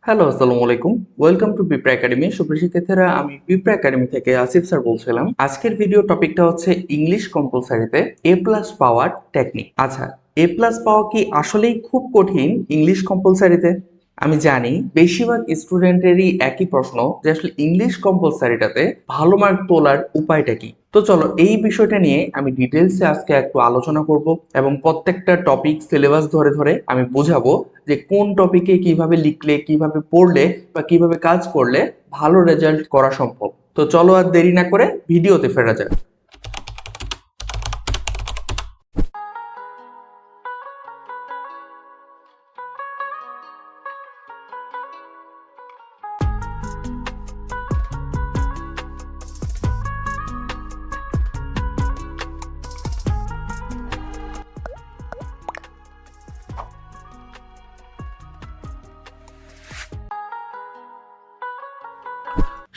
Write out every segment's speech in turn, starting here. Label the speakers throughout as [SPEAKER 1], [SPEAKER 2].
[SPEAKER 1] Hello, আসসালামু আলাইকুম। Welcome to Bipra academy. সুপ্রিয় শিক্ষার্থীরা, আমি বিপ্রা একাডেমি থেকে আসিফ স্যার বলছিলাম। আজকের ভিডিও টপিকটা হচ্ছে ইংলিশ কম্পালসারিতে এ প্লাস পাওয়ার টেকনিক। আচ্ছা, এ প্লাস পাওয়া কি আসলেই খুব কঠিন ইংলিশ কম্পালসারিতে? আমি জানি বেশিরভাগ স্টুডেন্টেরই একই প্রশ্ন যে আসলে ইংলিশ কম্পালসারিটাতে ভালো মার্ক তোলার উপায়টা কি। তো চলো এই বিষয়টা নিয়ে আমি ডিটেলসে আজকে একটু আলোচনা করব এবং প্রত্যেকটা টপিক সিলেবাস ধরে ধরে আমি বোঝাবো যে কোন টপিকে কিভাবে লিখলে, কিভাবে পড়লে বা কিভাবে কাজ করলে ভালো রেজাল্ট করা সম্ভব। তো চলো আর দেরি না করে ভিডিওতে ফেরা যাক।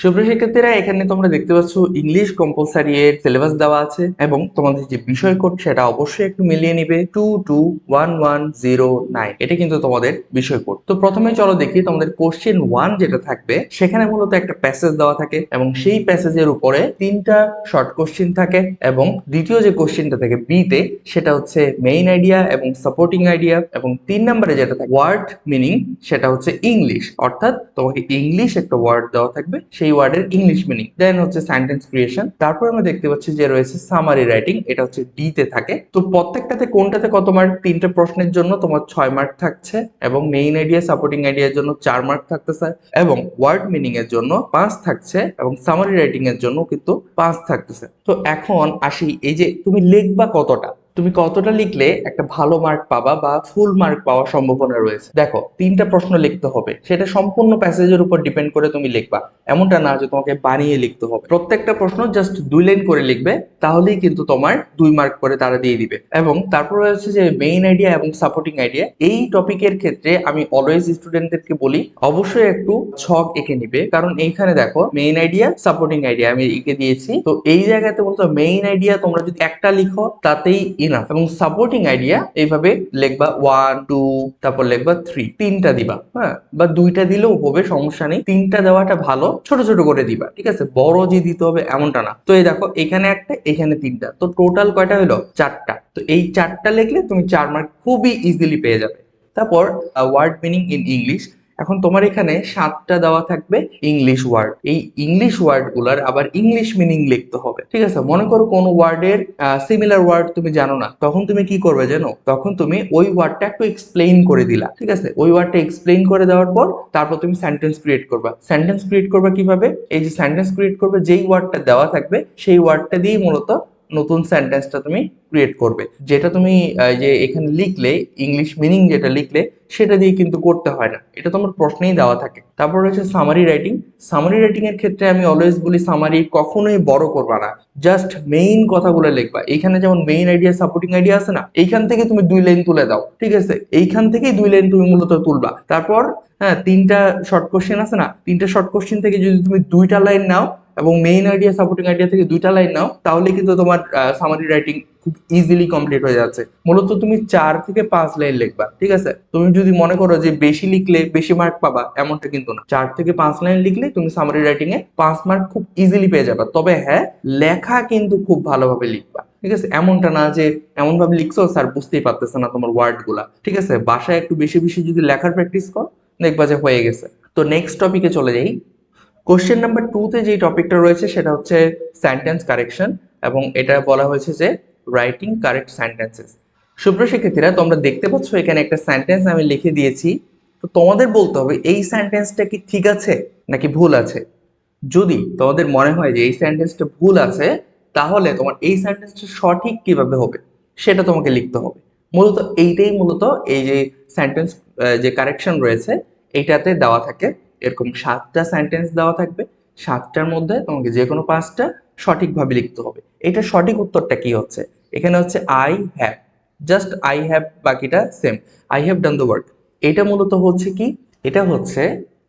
[SPEAKER 1] সুপ্রিয় শিক্ষার্থীরা, এখানে তোমরা দেখতে পাচ্ছ ইংলিশ কম্পালসারি এর সিলেবাস দেওয়া আছে এবং তোমাদের যে বিষয় কোড সেটা অবশ্যই একটু মিলিয়ে নিবে। 221109 এটা কিন্তু তোমাদের বিষয় কোড। তো প্রথমে চলো দেখি তোমাদের কোশ্চেন 1 যেটা থাকবে সেখানে মূলত একটা প্যাসেজ দেওয়া থাকে এবং সেই প্যাসেজের উপরে তিনটা শর্ট কোশ্চেন থাকে এবং দ্বিতীয় যে কোশ্চেনটা থাকে বি তে সেটা হচ্ছে মেইন আইডিয়া এবং সাপোর্টিং আইডিয়া এবং 3 নম্বরে যেটা থাকে ওয়ার্ড মিনিং সেটা হচ্ছে ইংলিশ, অর্থাৎ তোমাকে ইংলিশ একটা ওয়ার্ড দেওয়া থাকবে, সেই ওয়ার্ডের ইংলিশ মিনিং। দেন হচ্ছে সেন্টেন্স ক্রিয়েশন। তারপর আমরা দেখতে পাচ্ছি যে রয়েছে সামারি রাইটিং, এটা হচ্ছে ডি তে থাকে। তো প্রত্যেকটাতে কোনটাতে কত মার্ক? 3টে প্রশ্নের জন্য তোমার 6 মার্ক থাকছে এবং মেইন আইডিয়া সাপোর্টিং আইডিয়ার জন্য 4 মার্ক থাকতেছে এবং ওয়ার্ড মিনিং এর জন্য 5 থাকছে এবং সামারি রাইটিং এর জন্য কিন্তু 5 থাকতেছে। তো এখন আসি এই যে তুমি লিখবা কতটা, তুমি কতটা লিখলে একটা ভালো মার্ক পাবা বা ফুল মার্ক পাওয়ার সম্ভাবনা রয়েছে। দেখো, 3টা প্রশ্ন লিখতে হবে, সেটা সম্পূর্ণ প্যাসেজের উপর ডিপেন্ড করে তুমি লিখবা। এমনটা না যে তোমাকে বানিয়ে লিখতে হবে। প্রত্যেকটা প্রশ্ন জাস্ট 2 লাইন করে লিখবে, তাহলেই কিন্তু তোমার 2 মার্ক করে তারা দিয়ে দিবে। এবং তারপর হচ্ছে যে মেইন আইডিয়া এবং সাপোর্টিং আইডিয়া, এই টপিকের ক্ষেত্রে আমি অলওয়েজ স্টুডেন্টদেরকে বলি অবশ্যই একটু ছক এঁকে নিবে, কারণ এইখানে দেখো মেইন আইডিয়া সাপোর্টিং আইডিয়া আমি এঁকে দিয়েছি। তো এই জায়গাতে বলতো মেইন আইডিয়া তোমরা যদি একটা লিখো তাতেই ইনাফ, এবং সাপোর্টিং আইডিয়া এইভাবে লিখবা 1 2, তারপর লিখবা 3, 3টা দিবা। হ্যাঁ, বা 2টা দিলেও হবে, সমস্যা নেই। 3টা দেওয়াটা ভালো, ছোট ছোট করে দিবা, ঠিক আছে? বড় যে দিতে হবে এমনটা না। তো এই দেখো এখানে একটা, এখানে 3টা, তো টোটাল কয়টা হলো? 4টা। তো এই 4টা লিখলে তুমি 4 মার্ক খুবই ইজিলি পেয়ে যাবে। তারপর ওয়ার্ড মিনিং ইন ইংলিশ। এখন তোমার এখানে 7টা দেওয়া থাকবে ইংলিশ ওয়ার্ড। এই ইংলিশ ওয়ার্ড গুলার আবার ইংলিশ মিনিং লিখতে হবে, ঠিক আছে? মনে করো কোন ওয়ার্ডের সিমিলার ওয়ার্ড তুমি জানো না, তখন তুমি কি করবে জানো? তখন তুমি ওই ওয়ার্ডটা একটু এক্সপ্লেইন করে দিলা, ঠিক আছে? ওই ওয়ার্ডটা এক্সপ্লেইন করে দেওয়ার পর তারপর তুমি সেন্টেন্স ক্রিয়েট করবা। সেন্টেন্স ক্রিয়েট করবা কিভাবে? এই যে সেন্টেন্স ক্রিয়েট করবে, যেই ওয়ার্ডটা দেওয়া থাকবে সেই ওয়ার্ডটা দিয়েই মূলত নতুন সেন্টেন্সটা তুমি ক্রিয়েট করবে। যেটা তুমি যে এখানে লিখলে ইংলিশ মিনিং যেটা লিখলে সেটা দিয়ে কিন্তু করতে হয় না, এটা তোমার প্রশ্নেই দেওয়া থাকে। তারপর হচ্ছে সামারি রাইটিং। সামারি রাইটিং এর ক্ষেত্রে আমি অলওয়েজ বলি সামারি কখনোই বড় করবা না, জাস্ট মেইন কথাগুলো লিখবা। এখানে যেমন মেইন আইডিয়া সাপোর্টিং আইডিয়া আছে না, এইখান থেকে তুমি 2 লাইন তুলে দাও, ঠিক আছে? এইখান থেকেই 2 লাইন তুমি মূলত তুলবা। তারপর হ্যাঁ, 3টা শর্ট কোশ্চেন আছে না, 3টা শর্ট কোশ্চেন থেকে যদি তুমি 2টা লাইন নাও এবং মেইন আইডিয়া সাপোর্টিং আইডিয়া থেকে 2টা লাইন নাও, তাহলে কিন্তু তোমার সামারি রাইটিং খুব ইজিলি কমপ্লিট হয়ে যাচ্ছে। মূলত তুমি 4 থেকে 5 লাইন লিখবা, ঠিক আছে? তুমি যদি মনে করো যে বেশি লিখলে বেশি মার্ক পাবা, এমনটা কিন্তু না। 4 থেকে 5 লাইন লিখলে তুমি সামারি রাইটিং এ 5 মার্ক খুব ইজিলি পেয়ে যাবে। তবে হ্যাঁ, লেখা কিন্তু খুব ভালোভাবে লিখবা, ঠিক আছে? এমনটা না যে এমন ভাবে লিখছো স্যার বুঝতেই পারতেছে না তোমার ওয়ার্ড গুলা, ঠিক আছে? বাসায় একটু বেশি বেশি যদি লেখার প্র্যাকটিস করো, দেখবা যে হয়ে গেছে। তো নেক্সট টপিকে চলে যাই। কোশ্চেন নাম্বার 2 তে যে টপিকটা রয়েছে সেটা হচ্ছে সেন্টেন্স কারেকশন, এবং এটা বলা হয়েছে যে রাইটিং কারেক্ট সেন্টেন্সেস। সুপ্রিয় শিক্ষার্থীরা, তোমরা দেখতে পাচ্ছ এখানে একটা সেন্টেন্স আমি লিখে দিয়েছি। তো তোমাদের বলতে হবে এই সেন্টেন্সটা কি ঠিক আছে নাকি ভুল আছে। যদি তোমাদের মনে হয় যে এই সেন্টেন্সটা ভুল আছে, তাহলে তোমার এই সেন্টেন্সটা সঠিক কিভাবে হবে সেটা তোমাকে লিখতে হবে। মূলত এইটাই মূলত এই যে সেন্টেন্স যে কারেকশন রয়েছে এইটাতে দেওয়া থাকে। এরকম 7টা সেন্টেন্স দেওয়া থাকবে, 7টার মধ্যে তোমাকে যে কোনো 5টা সঠিকভাবে লিখতে হবে। এটা সঠিক উত্তরটা কি হচ্ছে? এখানে হচ্ছে I have, just I have, বাকিটা same. I have done the work. এটা মূলত হচ্ছে কি? এটা হচ্ছে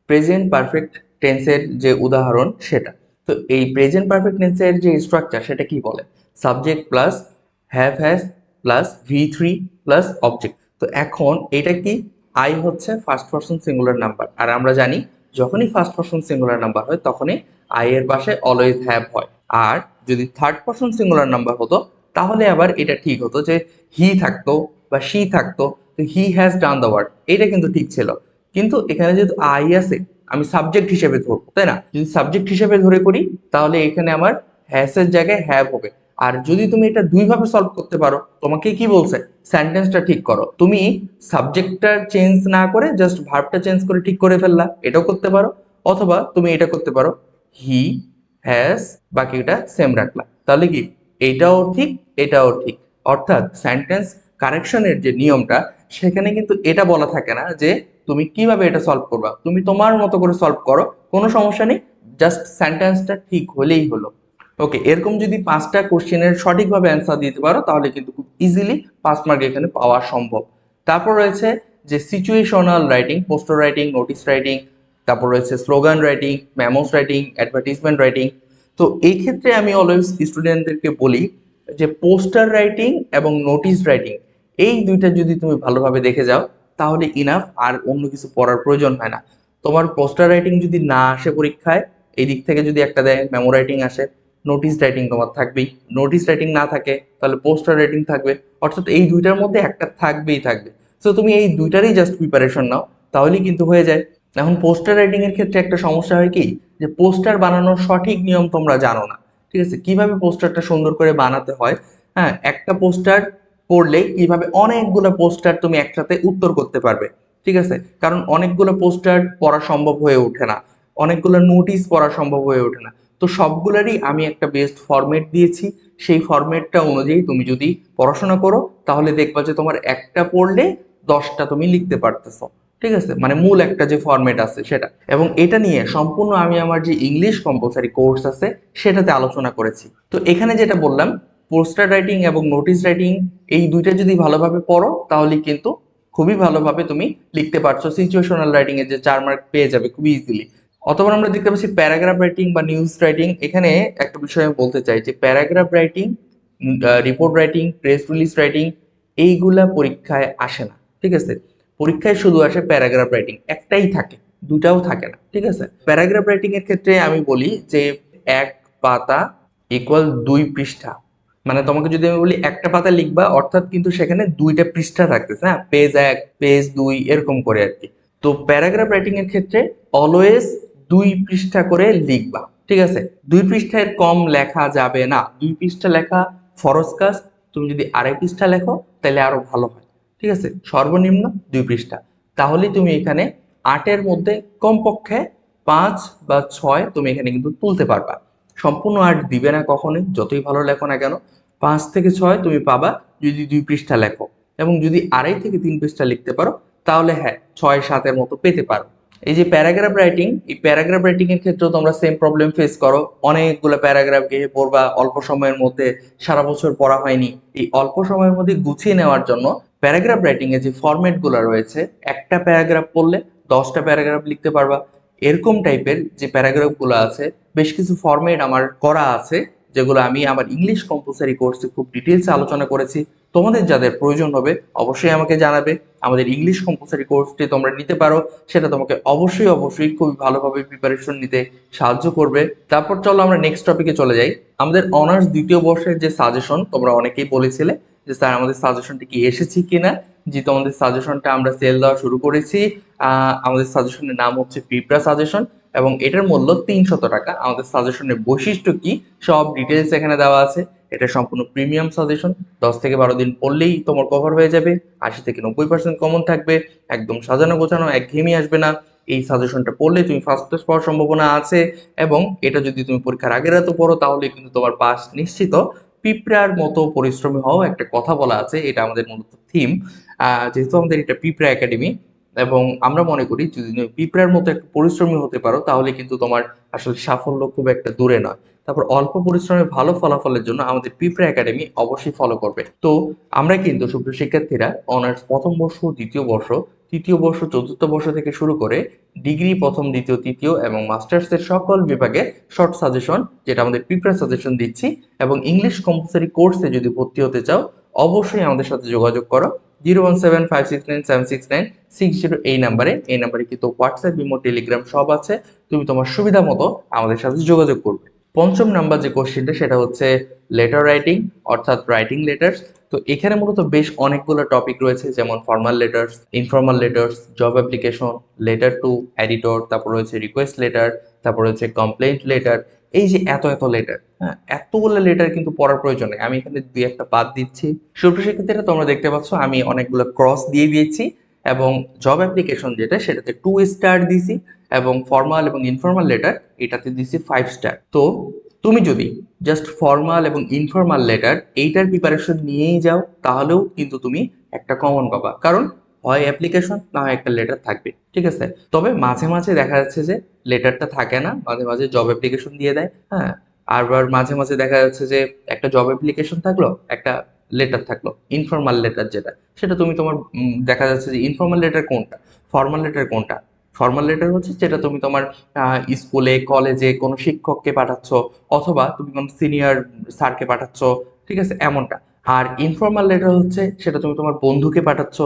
[SPEAKER 1] প্রেজেন্ট পারফেক্ট টেন্সের যে উদাহরণ সেটা। তো এই প্রেজেন্ট পারফেক্ট টেন্সের যে স্ট্রাকচার সেটা কি বলে? Subject plus have has plus V three plus object. তো এখন এটা কি? আই হচ্ছে ফার্স্ট পারসন সিঙ্গুলার নাম্বার, আর আমরা জানি যখনই ফার্স্ট পারসন সিঙ্গুলার নাম্বার হয় তখনই আই এর পাশে অলওয়েজ হ্যাভ হয়। আর যদি থার্ড পারসন সিঙ্গুলার নাম্বার হতো তাহলে আবার এটা ঠিক হতো যে হি থাকতো বা শি থাকতো, তো he has done the work, এটা কিন্তু ঠিক ছিল। কিন্তু এখানে যেহেতু আই আছে, আমি সাবজেক্ট হিসেবে ধরবো, তাই না? যদি সাবজেক্ট হিসেবে ধরে করি তাহলে এখানে আমার হ্যাজ এর জায়গায় হ্যাভ হবে। আর যদি তুমি এটা দুইভাবে সলভ করতে পারো, তোমাকে কি বলছে, সেন্টেন্সটা ঠিক করো, তুমি সাবজেক্টটা চেঞ্জ না করে জাস্ট ভার্বটা চেঞ্জ করে ঠিক করে ফেললা, এটাও করতে পারো। অথবা তুমি এটা করতে পারো, হি হ্যাজ, বাকিটা সেম রাখলা, তাহলে কি এটাও ঠিক এটাও ঠিক। অর্থাৎ সেন্টেন্স কারেকশনের যে নিয়মটা, সেখানে কিন্তু এটা বলা থাকে না যে তুমি কিভাবে এটা সলভ করবা, তুমি তোমার মতো করে সলভ করো, কোনো সমস্যা নেই, জাস্ট সেন্টেন্সটা ঠিক হলেই হলো। ওকে, এরকম যদি 5টা কোশ্চেনের সঠিকভাবে অ্যান্সার দিতে পারো তাহলে কিন্তু খুব ইজিলি 5 মার্ক এখানে পাওয়া সম্ভব। তারপর রয়েছে যে situational writing, poster writing, notice writing, তারপর রয়েছে slogan writing, মেমোস writing, advertisement writing. তো এই ক্ষেত্রে আমি অলওয়েজ স্টুডেন্টদেরকে বলি যে পোস্টার রাইটিং এবং নোটিস রাইটিং, এই দুইটা যদি তুমি ভালোভাবে দেখে যাও তাহলে ইনাফ, আর অন্য কিছু পড়ার প্রয়োজন হয় না। তোমার পোস্টার রাইটিং যদি না আসে পরীক্ষায়, এই দিক থেকে যদি একটা দেয় মেমো রাইটিং আসে, নোটিস রাইটিং তোমার থাকবেই। নোটিস রাইটিং না থাকে তাহলে পোস্টার রাইটিং থাকবে, অর্থাৎ এই দুইটার মধ্যে একটা থাকবেই থাকবে। সো তুমি এই দুইটারই জাস্ট প্রিপারেশন নাও, তাহলেই কিন্তু হয়ে যায়। এখন পোস্টার রাইটিং এর ক্ষেত্রে একটা সমস্যা হয় কি, যে পোস্টার বানানোর সঠিক নিয়ম তোমরা জানো না, ঠিক আছে? কিভাবে পোস্টারটা সুন্দর করে বানাতে হয়, হ্যাঁ, একটা পোস্টার পড়লে কিভাবে অনেকগুলো পোস্টার তুমি একসাথে উত্তর করতে পারবে, ঠিক আছে? কারণ অনেকগুলো পোস্টার পড়া সম্ভব হয়ে ওঠে না, অনেকগুলো নোটিশ পড়া সম্ভব হয়ে ওঠে না। তো সবগুলোরই আমি একটা বেস্ট ফরম্যাট দিয়েছি, সেই ফরম্যাটটা অনুযায়ী তুমি যদি পড়াশোনা করো তাহলে দেখবা যে তোমার একটা পড়লে 10টা তুমি লিখতে পারতেছো, ঠিক আছে? মানে মূল একটা যে ফরম্যাট আছে সেটা। এবং এটা নিয়ে সম্পূর্ণ আমি আমার যে ইংলিশ কম্পালসারি কোর্স আছে সেটাতে আলোচনা করেছি। তো এখানে যেটা বললাম, পোস্টার রাইটিং এবং নোটিস রাইটিং, এই দুইটা যদি ভালোভাবে পড়ো তাহলে কিন্তু খুবই ভালোভাবে তুমি লিখতে পারছো, সিচুয়েশনাল রাইটিং এর যে 4 মার্ক পেয়ে যাবে খুবই ইজিলি। অথবা আমরা দেখতে পাচ্ছি প্যারাগ্রাফ রাইটিং বা নিউজ রাইটিং। এখানে একটা বিষয় আমি বলতে চাই যে paragraph writing, report writing, press release writing, এইগুলা পরীক্ষায় আসে না, ঠিক আছে? পরীক্ষায় শুধু আসে প্যারাগ্রাফ রাইটিং, একটাই থাকে, দুটাও থাকে না, ঠিক আছে? প্যারাগ্রাফ রাইটিং এর ক্ষেত্রে আমি বলি যে 1 পাতা ইকুয়াল 2 পৃষ্ঠা। মানে তোমাকে যদি আমি বলি একটা পাতা লিখবা, অর্থাৎ কিন্তু সেখানে 2টা পৃষ্ঠা থাকতেছে, হ্যাঁ, পেজ 1 পেজ 2 এরকম করে আর কি। তো প্যারাগ্রাফ রাইটিং এর ক্ষেত্রে অলওয়েজ 2 পৃষ্ঠা করে লিখবা, ঠিক আছে? 2 পৃষ্ঠার কম লেখা যাবে না, 2 পৃষ্ঠা লেখা ফরজ কাজ। তুমি যদি 2.5 পৃষ্ঠা লেখো তাহলে আরো ভালো হয়, ঠিক আছে? সর্বনিম্ন 2 পৃষ্ঠা, তাহলে তুমি এখানে 8-এর মধ্যে কমপক্ষে 5 বা 6 তুমি এখানে কিন্তু তুলতে পারবা। সম্পূর্ণ 8 দিবে না কখনোই, যতই ভালো লেখো না কেন। 5 থেকে 6 তুমি পাবা যদি 2 পৃষ্ঠা লেখো, এবং যদি 2.5 থেকে 3 পৃষ্ঠা লিখতে পারো তাহলে হ্যাঁ 6-7-এর মতো পেতে পারো। এই যে প্যারাগ্রাফ রাইটিং, এই প্যারাগ্রাফ রাইটিং এর ক্ষেত্রেও তোমরা সেম প্রবলেম ফেস করো, অনেকগুলো প্যারাগ্রাফ গিয়ে পড়বা অল্প সময়ের মধ্যে, সারা বছর পড়া হয়নি। এই অল্প সময়ের মধ্যে গুছিয়ে নেওয়ার জন্য প্যারাগ্রাফ রাইটিং এর যে ফরম্যাট গুলো রয়েছে, একটা প্যারাগ্রাফ পড়লে 10টা প্যারাগ্রাফ লিখতে পারবা, এরকম টাইপের যে প্যারাগ্রাফ গুলো আছে, বেশ কিছু ফরম্যাট আমার করা আছে, যেগুলো আমি আমার ইংলিশ কম্পালসারি কোর্সে খুব ডিটেলসে আলোচনা করেছি। তোমাদের যাদের প্রয়োজন হবে অবশ্যই আমাকে জানাবে, আমাদের ইংলিশ কম্পালসারি কোর্সটি তোমরা নিতে পারো, সেটা তোমাকে অবশ্যই অবশ্যই খুবই ভালোভাবে প্রিপারেশন নিতে সাহায্য করবে। তারপর চলো আমরা নেক্সট টপিকে চলে যাই। আমাদের অনার্স 2য় বর্ষের যে সাজেশন, তোমরা অনেকেই বলেছিলে যে স্যার আমাদের সাজেশনটি কি এসেছে কিনা। জি, তোমাদের সাজেশনটা আমরা সেল দেওয়া শুরু করেছি। আমাদের সাজেশনের নাম হচ্ছে পিঁপড়া সাজেশন, এবং এটার মূল্য 300 টাকা। আমাদের সাজেশনের বৈশিষ্ট্য কি সব ডিটেলস এখানে দেওয়া আছে। এটা সম্পূর্ণ প্রিমিয়াম সাজেশন, 10 থেকে 12 দিন পড়লেই তোমার কভার হয়ে যাবে, 80 থেকে 90% কমন থাকবে, একদম সাজানো গোছানো, একঘেয়েমি আসবে না। এই সাজেশনটা পড়লে তুমি ফার্স্ট ক্লাস পাওয়ার সম্ভাবনা আছে, এবং এটা যদি তুমি পরীক্ষার আগের রাতে পড়ো তাহলে কিন্তু তোমার পাস নিশ্চিত। পিঁপড়ার মতো পরিশ্রমী হও, একটা কথা বলা আছে, এটা আমাদের মূলত থিম। যেহেতু আমাদের এটা পিঁপড়া একাডেমি, এবং আমরা মনে করি যদি তুমি পিঁপড়ার মতো একটা পরিশ্রমী হতে পারো তাহলে কিন্তু তোমার আসলে সাফল্য খুব একটা দূরে নয়। তারপর অল্প পরিশ্রমে ভালো ফলাফলের জন্য আমাদের পিঁপড়া একাডেমি অবশ্যই ফলো করবে। তো আমরা কিন্তু সুপ্রিয় শিক্ষার্থীরা অনার্স প্রথম বর্ষ, দ্বিতীয় বর্ষ, তৃতীয় বর্ষ, চতুর্থ বর্ষ থেকে শুরু করে ডিগ্রি প্রথম, দ্বিতীয়, তৃতীয় এবং মাস্টার্সের সকল বিভাগে শর্ট সাজেশন, যেটা আমাদের পিঁপড়া সাজেশন দিচ্ছি। এবং ইংলিশ কম্পালসারি কোর্সে যদি ভর্তি হতে চাও অবশ্যই আমাদের সাথে যোগাযোগ করো। 01756976960 এই নাম্বারে কিন্তু হোয়াটসঅ্যাপ, ইমো, টেলিগ্রাম সব আছে। তুমি তোমার সুবিধা মতো আমাদের সাথে যোগাযোগ করবে। পঞ্চম নাম্বার যে কোশ্চেনটা সেটা হচ্ছে লেটার রাইটিং, অর্থাৎ রাইটিং লেটার্স। তো এখানে মূলত বেশ অনেকগুলো টপিক রয়েছে, যেমন formal letters, informal letters, job application, letter to editor, তারপর রয়েছে রিকোয়েস্ট লেটার, তারপর রয়েছে কমপ্লেইন্ট লেটার। এই যে এত লেটার, হ্যাঁ, এতগুলো লেটার কিন্তু পড়ার প্রয়োজন নেই। আমি এখানে দুই একটা বাদ দিচ্ছি। সুপ্রিয় শিক্ষার্থীরা, তোমরা দেখতে পাচ্ছ আমি অনেকগুলো ক্রস দিয়ে দিয়েছি, এবং জব অ্যাপ্লিকেশন যেটা সেটাতে 2 স্টার দিছি, এবং ফর্মাল এবং ইনফর্মাল লেটার এটাতে দিছি 5 স্টার। তো তুমি যদি জাস্ট ফর্মাল এবং ইনফর্মাল লেটার এইটার প্রিপারেশন নিয়েই যাও, তাহলেও কিন্তু তুমি একটা কমন পাবা, কারণ হয় অ্যাপ্লিকেশন না হয় একটা লেটার থাকবে, ঠিক আছে। তবে মাঝে মাঝে দেখা যাচ্ছে যে লেটারটা থাকে না, মাঝে মাঝে জব অ্যাপ্লিকেশন দিয়ে দেয়, হ্যাঁ। আবার মাঝে মাঝে দেখা যাচ্ছে যে একটা জব অ্যাপ্লিকেশন থাকলো, একটা লেটার থাকলো, ইনফর্মাল লেটার যেটা, সেটা তুমি তোমার দেখা যাচ্ছে যে ইনফর্মাল লেটার কোনটা, ফর্মাল লেটার কোনটা। ফর্মাল লেটার হচ্ছে যেটা তুমি তোমার স্কুলে, কলেজে কোনো শিক্ষককে পাঠাচ্ছ, অথবা তুমি কোনো সিনিয়র স্যারকে পাঠাচ্ছ, ঠিক আছে, এমনটা। আর ইনফর্মাল লেটার হচ্ছে সেটা তুমি তোমার বন্ধুকে পাঠাচ্ছ,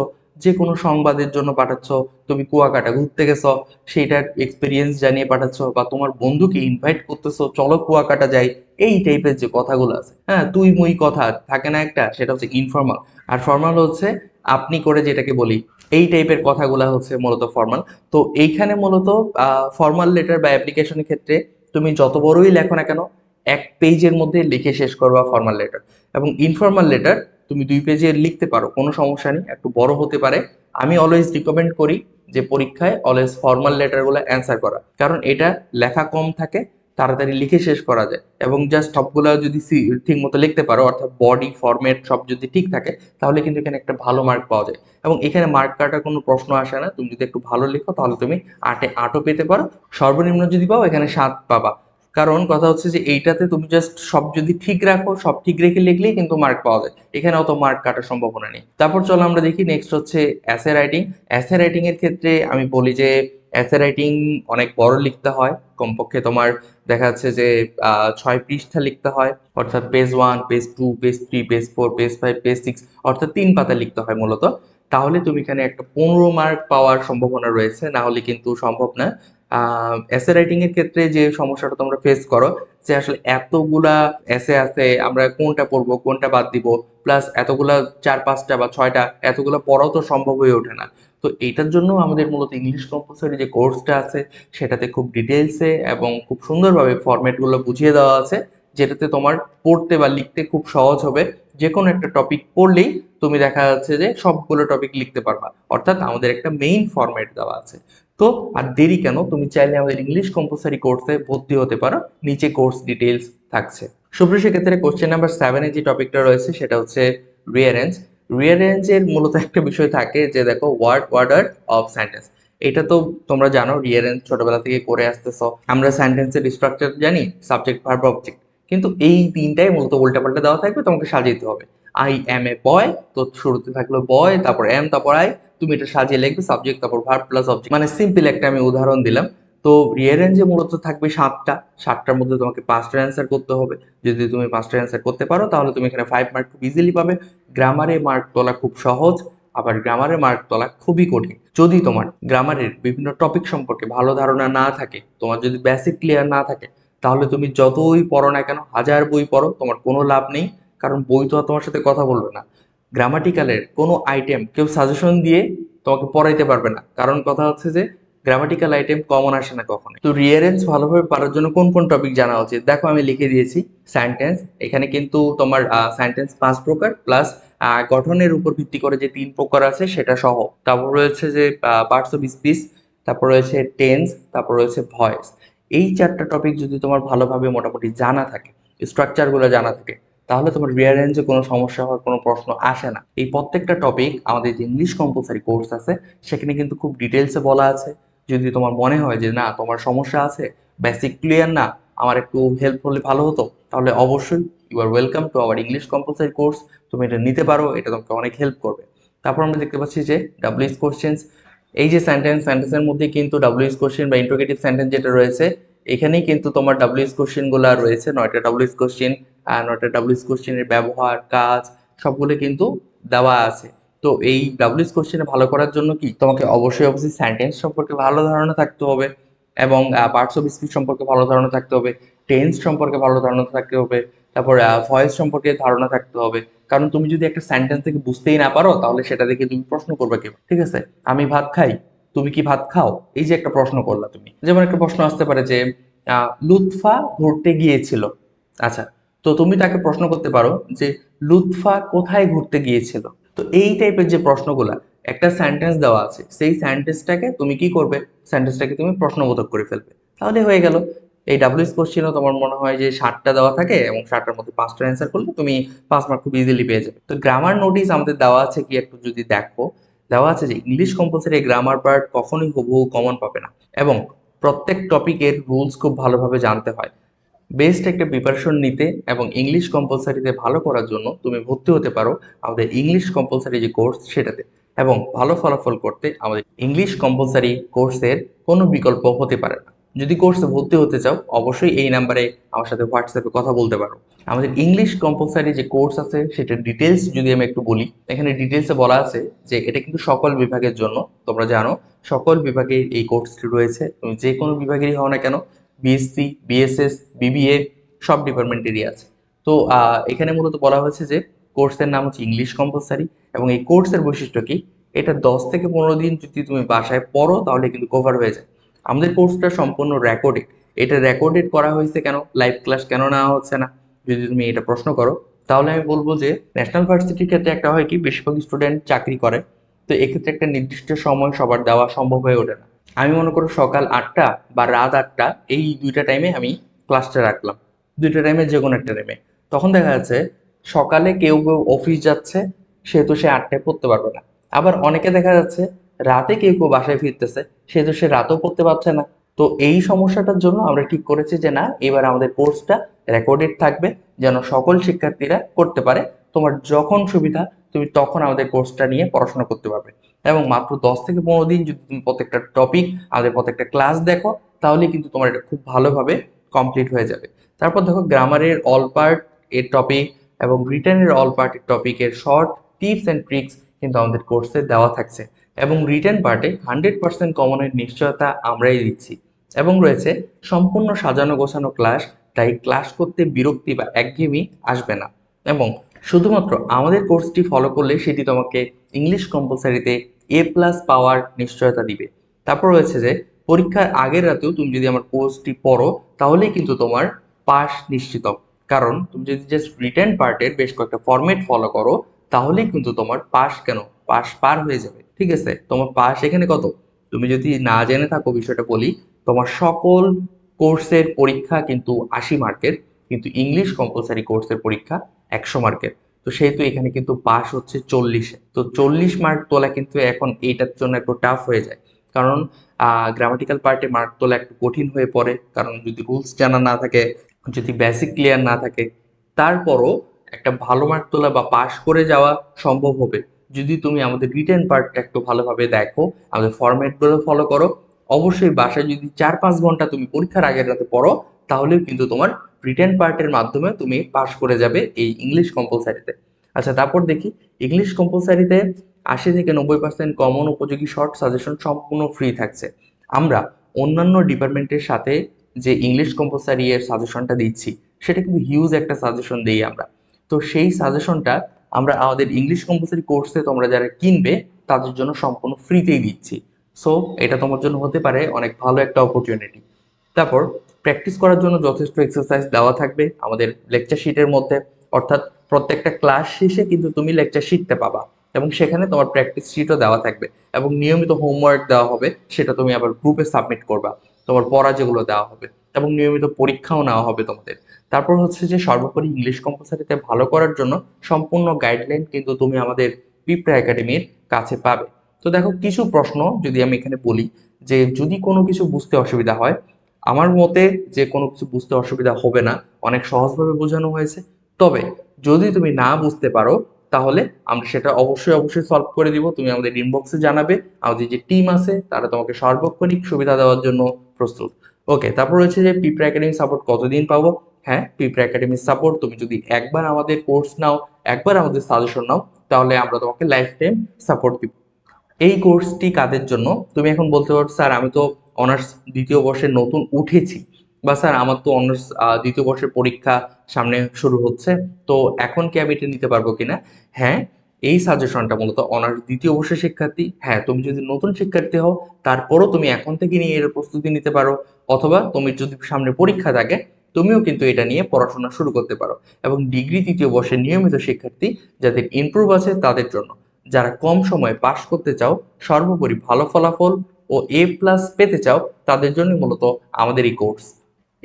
[SPEAKER 1] যে কোনো সংবাদের জন্য পাঠাচ্ছ, তুমি কুয়াকাটা ঘুরতে গেছো, সেইটার এক্সপিরিয়েন্স জানিয়ে পাঠাচ্ছ, বা তোমার বন্ধুকে ইনভাইট করতেছো, চলো কুয়াকাটা যাই, এই টাইপের যে কথাগুলো আছে, হ্যাঁ, তুই মুই কথা থাকে না একটা, সেটা হচ্ছে ইনফর্মাল। আর ফর্মাল হচ্ছে আপনি করে যেটাকে বলি, এই টাইপের কথাগুলো হচ্ছে মূলত ফর্মাল। তো এইখানে মূলত ফর্মাল লেটার বা অ্যাপ্লিকেশনের ক্ষেত্রে তুমি যত বড়ই লেখো না কেন, এক পেজের মধ্যে লিখে শেষ করবা ফর্মাল লেটার। এবং ইনফর্মাল লেটার তুমি 2 পেজে লিখতে পারো, কোনো সমস্যা নেই, একটু বড় হতে পারে। আমি অলওয়েজ রিকমেন্ড করি যে পরীক্ষায় অলওয়েজ ফর্মাল লেটারগুলো অ্যান্সার করা, কারণ এটা লেখা কম থাকে, তাড়াতাড়ি লিখে শেষ করা যায়। এবং জাস্ট সবগুলো যদি ঠিক মতো লিখতে পারো, অর্থাৎ বডি ফরম্যাট সব যদি ঠিক থাকে, তাহলে কিন্তু এখানে একটা ভালো মার্ক পাওয়া যায়। এবং এখানে মার্ক কাটার কোনো প্রশ্ন আসে না, তুমি যদি একটু ভালো লিখো তাহলে তুমি 8-8ও পেতে পারো, সর্বনিম্ন যদি পাও এখানে 7 পাবা। কারণ কথা হচ্ছে যে এইটাতে তুমি জাস্ট সব যদি ঠিক রাখো, সব ঠিক রেখে লিখলেই কিন্তু মার্ক পাওয়া যায়, এখানে অত মার্ক কাটার সম্ভাবনা নেই। তারপর চলো আমরা দেখি, নেক্সট হচ্ছে অ্যাসে রাইটিং। অ্যাসে রাইটিং এর ক্ষেত্রে আমি বলি যে অ্যাসে রাইটিং অনেক বড় লিখতে হয়, কমপক্ষে তোমার দেখা যাচ্ছে যে 6 পৃষ্ঠা লিখতে হয়, অর্থাৎ page 1, page 2, page 3, page 4, page 5, page 6, অর্থাৎ 3 পাতা লিখতে হয় মূলত। তাহলে তুমি এখানে একটা 15 মার্ক পাওয়ার সম্ভাবনা রয়েছে, না হলে কিন্তু সম্ভব না। এসে রাইটিং এর ক্ষেত্রে যে সমস্যাটা তোমরা ফেস করো, যে আসলে এতগুলা এসে আছে, আমরা কোনটা পড়বো কোনটা বাদ দিব, প্লাস এতগুলা 4-5টা বা 6টা, এতগুলা পড়াও তো সম্ভব হয়ে ওঠে না। তো এইটার জন্য আমাদের মূলত ইংলিশ কম্পালসরি যে কোর্সটা আছে সেটাতে খুব ডিটেলসে এবং খুব সুন্দরভাবে ফরম্যাটগুলো বুঝিয়ে দেওয়া আছে, যেটাতে তোমার পড়তে বা লিখতে খুব সহজ হবে। যে কোনো একটা টপিক পড়লেই তুমি দেখা যাচ্ছে যে সবগুলো টপিক লিখতে পারবা, অর্থাৎ আমাদের একটা মেইন ফরম্যাট দেওয়া আছে। তো আর দেরি কেন, তুমি চাইলে আমাদের ইংলিশ কম্পালসরি কোর্সে ভর্তি হতে পারো, নিচে কোর্স ডিটেলস থাকছে। সুপ্রিয়, সেক্ষেত্রে কোশ্চেন নাম্বার 7-এ যে টপিকটা রয়েছে সেটা হচ্ছে রিয়ারেঞ্জ। রিয়ারেঞ্জের মূলত একটা বিষয় থাকে যে দেখো, ওয়ার্ড অর্ডার অফ সেন্টেন্স। এটা তো তোমরা জানো, রিয়ারেঞ্জ ছোটবেলা থেকে করে আসতেছ। আমরা সেন্টেন্সের স্ট্রাকচার জানি, সাবজেক্ট, ভার্ব, অবজেক্ট, কিন্তু এই তিনটাই মূলত উল্টাপাল্টা দেওয়া থাকবে, তোমাকে সাজাইতে হবে। আই এম এ বয়, তো শুরুতে থাকলো বয়, তারপর এম, তারপর আই, তুমি এটা সাজিয়ে লিখবে, সাবজেক্ট তারপর ভার্ব প্লাস অবজেক্ট। মানে সিম্পল একটা আমি উদাহরণ দিলাম। তো রিয়ারেঞ্জে মূলত থাকবে 7টার মধ্যে তোমাকে 5টার অ্যান্সার করতে হবে। যদি তুমি 5টার অ্যান্সার করতে পারো তাহলে তুমি এখানে 5 মার্ক খুব ইজিলি পাবে। গ্রামারে মার্ক তোলা খুব সহজ, আবার গ্রামারে মার্ক তোলা খুবই কঠিন। যদি তোমার গ্রামারের বিভিন্ন টপিক সম্পর্কে ভালো ধারণা না থাকে, তোমার যদি বেসিক ক্লিয়ার না থাকে, তাহলে তুমি যতই পড়ো না কেন, হাজার বই পড়ো, তোমার কোনো লাভ নেই। কারণ বই তো আর তোমার সাথে কথা বলবে না। গ্রামাটিক্যালের কোনো আইটেম কেউ সাজেশন দিয়ে তোমাকে পড়াইতে পারবে না, কারণ কথা হচ্ছে যে গ্রামাটিক্যাল আইটেম কমন আসে না কখনো। তো রিয়ারেঞ্জ ভালোভাবে পারার জন্য কোন কোন টপিক জানা উচিত, দেখো আমি লিখে দিয়েছি। সেন্টেন্স, এখানে কিন্তু তোমার সেন্টেন্স 5 প্রকার, প্লাস গঠনের উপর ভিত্তি করে যে 3 প্রকার আছে সেটা সহ। তারপর রয়েছে যে পার্টস অফ স্পিচ, তারপর রয়েছে টেন্স, তারপর রয়েছে ভয়েস। এই 4টা টপিক যদি তোমার ভালোভাবে মোটামুটি জানা থাকে, স্ট্রাকচারগুলো জানা থাকে, তাহলে তোমার রিয়ারেঞ্জে কোনো সমস্যা হওয়ার কোনো প্রশ্ন আসে না। এই প্রত্যেকটা টপিক আমাদের যে ইংলিশ কম্পালসারি কোর্স আছে সেখানে কিন্তু খুব ডিটেলসে বলা আছে। যদি তোমার মনে হয় যে না, তোমার সমস্যা আছে, বেসিক ক্লিয়ার না, আমার একটু হেল্প হলে ভালো হতো, তাহলে অবশ্যই you are welcome to our English compulsory course. তুমি এটা নিতে পারো, এটা তোমাকে অনেক হেল্প করবে। তারপর আমরা দেখতে পাচ্ছি যে ডাব্লিউএইচ কোশ্চেন্স। এই যে সেন্টেন্সের মধ্যে কিন্তু ডাব্লিউএইচ কোশ্চেন বা ইন্টারোগেটিভ সেন্টেন্স যেটা রয়েছে, এখানেই কিন্তু তোমার ডাব্লিউএইচ কোশ্চেনগুলো রয়েছে, 9টা ডাব্লিউএইচ কোশ্চেন। আর 9টা ডাব্লিউএইচ কোশ্চেনের ব্যবহার, কাজ, সবগুলো কিন্তু দেওয়া আছে। তো এই ডাব্লিউএস কোশ্চেনে ভালো করার জন্য কি তোমাকে অবশ্যই সেন্টেন্স সম্পর্কে ভালো ধারণা থাকতে হবে, এবং পার্টস অফ স্পিচ সম্পর্কে ভালো ধারণা থাকতে হবে, টেন্স সম্পর্কে ভালো ধারণা থাকতে হবে, তারপর ভয়েস সম্পর্কে ধারণা থাকতে হবে। কারণ তুমি যদি একটা সেন্টেন্স থেকে বুঝতেই না পারো তাহলে সেটা দেখে তুমি প্রশ্ন করবে কি, ঠিক আছে? আমি ভাত খাই, তুমি কি ভাত খাও, এই যে একটা প্রশ্ন করলা তুমি, যেমন একটা প্রশ্ন আসতে পারে যে লুৎফা ঘুরতে গিয়েছিল। আচ্ছা, তো তুমি তাকে প্রশ্ন করতে পারো যে লুৎফা কোথায় ঘুরতে গিয়েছিল। তো এই টাইপের যে প্রশ্নগুলা, একটা সেন্টেন্স দেওয়া আছে, সেই সেন্টেন্সটাকে তুমি কি করবে, সেন্টেন্সটাকে তুমি প্রশ্নবোধক করে ফেলবে, তাহলে হয়ে গেল। এই ডাব্লিউএস কোশ্চেনও তোমার মনে হয় যে 60টা দেওয়া থাকে এবং 60টার মধ্যে 5টা অ্যান্সার করলে তুমি 5 মার্ক খুব ইজিলি পেয়ে যাবে। তো গ্রামার নোটিস আমাদের দেওয়া আছে কি একটু যদি দেখো, দেওয়া আছে যে ইংলিশ কম্পালসারি গ্রামার পার্ট কখনোই হুবহু কমন পাবে না, এবং প্রত্যেক টপিকের রুলস খুব ভালোভাবে জানতে হয়। বেস্ট একটা প্রিপারেশন নিতে এবং ইংলিশ কম্পালসারিতে ভালো করার জন্য তুমি ভর্তি হতে পারো আমাদের ইংলিশ কম্পালসারি যে কোর্স সেটাতে, এবং ভালো ফলাফল করতে আমাদের ইংলিশ কম্পালসারি কোর্সের কোনো বিকল্প হতে পারে না। যদি কোর্সে ভর্তি হতে চাও অবশ্যই এই নাম্বারে আমার সাথে হোয়াটসঅ্যাপে কথা বলতে পারো। আমাদের ইংলিশ কম্পালসারি যে কোর্স আছে সেটার ডিটেলস যদি আমি একটু বলি, এখানে ডিটেলসে বলা আছে যে এটা কিন্তু সকল বিভাগের জন্য। তোমরা জানো সকল বিভাগে এই কোর্সটি রয়েছে, তুমি যে কোনো বিভাগেরই হও না কেন, বিএসসি, বিএসএস, বিবিএ, সব ডিপার্টমেন্টেরই আছে। তো এখানে মূলত বলা হয়েছে যে কোর্সের নাম হচ্ছে ইংলিশ কম্পালসারি, এবং এই কোর্সের বৈশিষ্ট্য কি, এটা 10 থেকে 15 দিন যদি তুমি বাসায় পড়ো তাহলে কিন্তু কভার হয়ে যায়। আমাদের কোর্সটা সম্পূর্ণ রেকর্ডেড। এটা রেকর্ডেড করা হয়েছে কেন, লাইভ ক্লাস কেন নেওয়া হচ্ছে না, যদি তুমি এটা প্রশ্ন করো, তাহলে আমি বলবো যে ন্যাশনাল ভার্সিটির ক্ষেত্রে একটা হয় কি, বেশিরভাগ স্টুডেন্ট চাকরি করে, তো এক্ষেত্রে একটা নির্দিষ্ট সময় সবার দেওয়া সম্ভব হয়ে ওঠে না। আমি মনে করো সকাল 8টা বা রাত 8টা, এই দুইটা টাইমে আমি ক্লাসটা রাখলাম, দুইটা টাইমে যে কোনো একটা টাইমে। তখন দেখা যাচ্ছে সকালে কেউ কেউ অফিস যাচ্ছে, সেহেতু সে 8টায় পড়তে পারবে না। আবার অনেকে দেখা যাচ্ছে রাতে কেউ কেউ বাসায় ফিরতেছে, সেহেতু সে রাতেও পড়তে পারছে না। তো এই সমস্যাটার জন্য আমরা ঠিক করেছি যে না, এবার আমাদের কোর্সটা রেকর্ডেড থাকবে, যেন সকল শিক্ষার্থীরা করতে পারে। তোমার যখন সুবিধা তুমি তখন আমাদের কোর্সটা নিয়ে পড়াশোনা করতে পারবে, এবং মাত্র 10 থেকে 15 দিন যদি তুমি প্রত্যেকটা টপিক, আমাদের প্রত্যেকটা ক্লাস দেখো, তাহলে কিন্তু তোমার এটা খুব ভালোভাবে কমপ্লিট হয়ে যাবে। তারপর দেখো গ্রামারের অল পার্ট এর টপিক এবং রিটেনের অল পার্টের টপিকের শর্ট টিপস অ্যান্ড ট্রিক্স কিন্তু আমাদের কোর্সে দেওয়া থাকছে, এবং রিটেন পার্টে 100% কমনের নিশ্চয়তা আমরাই দিচ্ছি, এবং রয়েছে সম্পূর্ণ সাজানো গোছানো ক্লাস, তাই ক্লাস করতে বিরক্তি বা একঘেয়েমি আসবে না। এবং শুধুমাত্র আমাদের কোর্সটি ফলো করলে সেটি তোমাকে ইংলিশ কম্পালসারিতে A+ পাওয়ার নিশ্চয়তা দিবে। তারপর রয়েছে যে পরীক্ষার আগের রাতেও তুমি যদি আমার কোর্সটি পড়ো তাহলেই কিন্তু তোমার পাস নিশ্চিত, কারণ তুমি যদি জাস্ট রিটেন পার্টের বেশ কয়েকটা ফরম্যাট ফলো করো তাহলেই কিন্তু তোমার পাস কেন, পাস পার হয়ে যাবে, ঠিক আছে? তোমার পাস এখানে কত, তুমি যদি না জেনে থাকো বিষয়টা বলি, তোমার সকল কোর্সের পরীক্ষা কিন্তু 80 মার্কের, কিন্তু ইংলিশ কম্পালসারি কোর্সের পরীক্ষা 100 মার্কের। তো সেহেতু এখানে কিন্তু পাস হচ্ছে 40-এ, তো 40 মার্ক তোলা কিন্তু এখন এইটার জন্য একটু টাফ হয়ে যায়, কারণ গ্রামাটিক্যাল পার্টে মার্ক তোলা একটু কঠিন হয়ে পড়ে, কারণ যদি রুলস জানা না থাকে, যদি বেসিক ক্লিয়ার না থাকে, তারপরও একটা ভালো মার্ক তোলা বা পাস করে যাওয়া সম্ভব হবে যদি তুমি আমাদের রিটেন পার্টটা একটু ভালোভাবে দেখো, আমাদের ফরম্যাটগুলো ফলো করো। অবশ্যই বাসায় যদি 4-5 ঘন্টা তুমি পরীক্ষার আগের রাতে পড়ো, তাহলেও কিন্তু তোমার রিটেন পার্টের মাধ্যমে তুমি পাস করে যাবে এই ইংলিশ কম্পালসারিতে। আচ্ছা, তারপর দেখি ইংলিশ কম্পালসারিতে 80 থেকে 90% কমন উপযোগী শর্ট সাজেশন সম্পূর্ণ ফ্রি থাকছে। আমরা অন্যান্য ডিপার্টমেন্টের সাথে যে ইংলিশ কম্পালসারি এর সাজেশনটা দিচ্ছি সেটা কিন্তু হিউজ একটা সাজেশন দিই আমরা। তো সেই সাজেশনটা আমরা আমাদের ইংলিশ কম্পালসারি কোর্সে তোমরা যারা কিনবে তাদের জন্য সম্পূর্ণ ফ্রিতেই দিচ্ছি। সো এটা তোমার জন্য হতে পারে অনেক ভালো একটা অপরচুনিটি। তারপর প্র্যাকটিস করার জন্য যথেষ্ট এক্সারসাইজ দেওয়া থাকবে আমাদের লেকচার শিটের মধ্যে, অর্থাৎ প্রত্যেকটা ক্লাস শেষে কিন্তু তুমি লেকচার শিটটা পাবা, এবং সেখানে তোমার প্র্যাকটিস শিটও দেওয়া থাকবে, এবং নিয়মিত হোমওয়ার্ক দেওয়া হবে, সেটা তুমি আবার গ্রুপে সাবমিট করবা, তোমার পড়া যেগুলো দেওয়া হবে, এবং নিয়মিত পরীক্ষাও নেওয়া হবে তোমাদের। তারপর হচ্ছে যে সর্বোপরি ইংলিশ কম্পালসারিতে ভালো করার জন্য সম্পূর্ণ গাইডলাইন কিন্তু তুমি আমাদের পিঁপড়া একাডেমির কাছে পাবে। তো দেখো কিছু প্রশ্ন যদি আমি এখানে বলি, যে যদি কোনো কিছু বুঝতে অসুবিধা হয়, আমার মতে যে কোনো কিছু বুঝতে অসুবিধা হবে না, অনেক সহজভাবে বোঝানো হয়েছে। তবে যদি তুমি না বুঝতে পারো তাহলে আমরা সেটা অবশ্যই অবশ্যই সলভ করে দিব, তুমি আমাদের ইনবক্সে জানাবে, আমাদের যে টিম আছে তারা তোমাকে সার্বক্ষণিক সুবিধা দেওয়ার জন্য প্রস্তুত। ওকে, তারপর রয়েছে যে পিঁপড়া একাডেমি সাপোর্ট কতদিন পাবো। হ্যাঁ, পিঁপড়া একাডেমির সাপোর্ট, তুমি যদি একবার আমাদের কোর্স নাও, একবার আমাদের সাজেশন নাও, তাহলে আমরা তোমাকে লাইফ টাইম সাপোর্ট দিব। এই কোর্সটি কাদের জন্য? তুমি এখন বলতে পারো স্যার আমি তো অনার্স দ্বিতীয় বর্ষে নতুন উঠেছি, বা স্যার আমার তো অনার্স দ্বিতীয় বর্ষের পরীক্ষা সামনে শুরু হচ্ছে, তো এখন কি আমি এটা নিতে পারবো কিনা? হ্যাঁ, এই সাজেশনটা মূলত অনার্স দ্বিতীয় বর্ষের শিক্ষার্থী, হ্যাঁ তুমি যদি নতুন শিক্ষার্থী হও তারপরও তুমি এখন থেকে নিয়ে এর প্রস্তুতি নিতে পারো, অথবা তুমি যদি সামনে পরীক্ষা থাকে তুমিও কিন্তু এটা নিয়ে পড়াশোনা শুরু করতে পারো। এবং ডিগ্রি তৃতীয় বর্ষের নিয়মিত শিক্ষার্থী যাদের ইমপ্রুভ আছে তাদের জন্য, যারা কম সময়ে পাশ করতে চাও, সর্বোপরি ভালো ফলাফল ও A+ পেতে চাও, তাদের জন্য মূলত আমাদের এই কোর্স।